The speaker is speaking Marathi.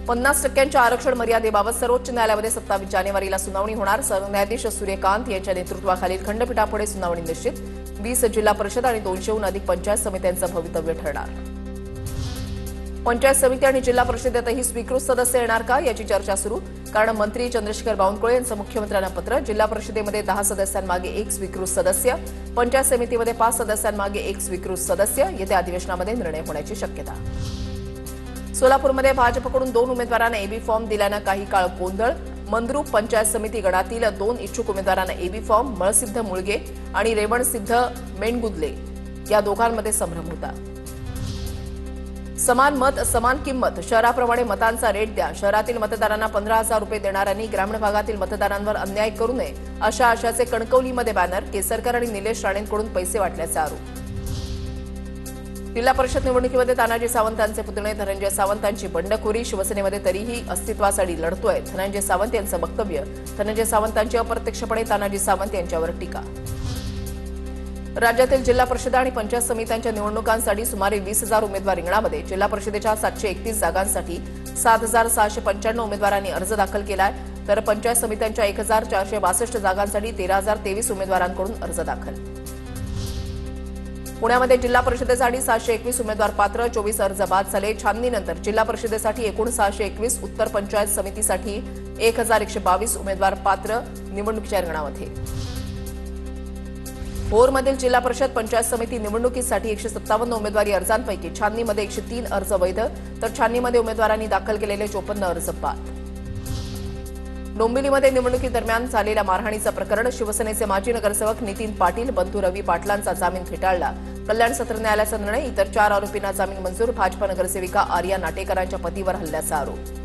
50% आरक्षण मर्यादेबाबत सर्वोच्च न्यायालयामध्ये 27 जानेवारीला सुनावणी होणार. सरन्यायाधीश सूर्यकांत यांच्या नेतृत्वाखालील खंडपीठापुढे सुनावणी निश्चित. 20 जिल्हा परिषद आणि 200हून अधिक पंचायत समित्यांचं भवितव्य ठरणार. पंचायत समिती आणि जिल्हा परिषदेतही स्वीकृत सदस्य येणार का याची चर्चा सुरू. कारण मंत्री चंद्रशेखर बावनकुळे यांचं मुख्यमंत्र्यांना पत्र. जिल्हा परिषदेमध्ये 10 सदस्यांमागे 1 स्वीकृत सदस्य, पंचायत समितीमध्ये 5 सदस्यांमागे 1 स्वीकृत सदस्य. येत्या अधिवेशनामध्ये निर्णय होण्याची शक्यता. सोलापूरमध्ये भाजपकडून 2 उमेदवारांना एबी फॉर्म दिल्यानं काही काळ गोंधळ. मंद्रुप पंचायत समिती गणातील 2 इच्छुक उमेदवारांना एबी फॉर्म, मळसिद्ध मुळगे आणि रेवणसिद्ध मेणगुदले या दोघांमध्ये संभ्रम होता. समान मत समान किंमत, शहराप्रमाणे मतांचा रेट द्या. शहरातील मतदारांना 15,000 रुपये देणाऱ्यांनी ग्रामीण भागातील मतदारांवर अन्याय करू नये अशा आशयाचे कणकवलीमध्ये बॅनर. केसरकर आणि निलेश राणेंकडून पैसे वाटल्याचा आरोप. जिल्हा परिषद निवडणुकीमध्ये तानाजी सावंतांचे पुतणे धनंजय सावंतांची बंडखोरी. शिवसेनेमध्ये तरीही अस्तित्वासाठी लढतोय धनंजय सावंत यांचं वक्तव्य. धनंजय सावंतांची अप्रत्यक्षपणे तानाजी सावंत यांच्यावर टीका. राज्यातील जिल्हा परिषद आणि पंचायत समित्यांच्या निवडणुकांसाठी सुमारे 20,000 उमेदवार रिंगणामध्ये. जिल्हा परिषदेच्या 731 जागांसाठी 7,695 उमेदवारांनी अर्ज दाखल केलाय. तर पंचायत समित्यांच्या 1,462 जागांसाठी 13,023 उमेदवारांकडून अर्ज दाखल. पुण्यामध्ये जिल्हा परिषदेसाठी 721 उमेदवार पात्र, 24 अर्ज बाद झाले. छाननीनंतर जिल्हा परिषदेसाठी एकूण 621, उत्तर पंचायत समितीसाठी 1,122 उमेदवार पात्र निवडणुकीच्या रिंगणामध्ये. भोरमधील जिल्हा परिषद पंचायत समिती निवडणुकीसाठी 157 उमेदवारी अर्जांपैकी छाननीमध्ये 103 अर्ज वैध, तर छाननीमध्ये उमेदवारांनी दाखल केलेले 54 अर्ज बाद. डोंबिवलीमध्ये निवडणुकीदरम्यान झालेल्या मारहाणीचं प्रकरण. शिवसेनेचे माजी नगरसेवक नितीन पाटील, बंधू रवी पाटलांचा जामीन फेटाळला. कल्याण सत्र न्यायालयाचा निर्णय. इतर 4 आरोपींना जामीन मंजूर. भाजप नगरसेविका आर्या नाटेकरांच्या पतीवर हल्ल्याचा आरोप.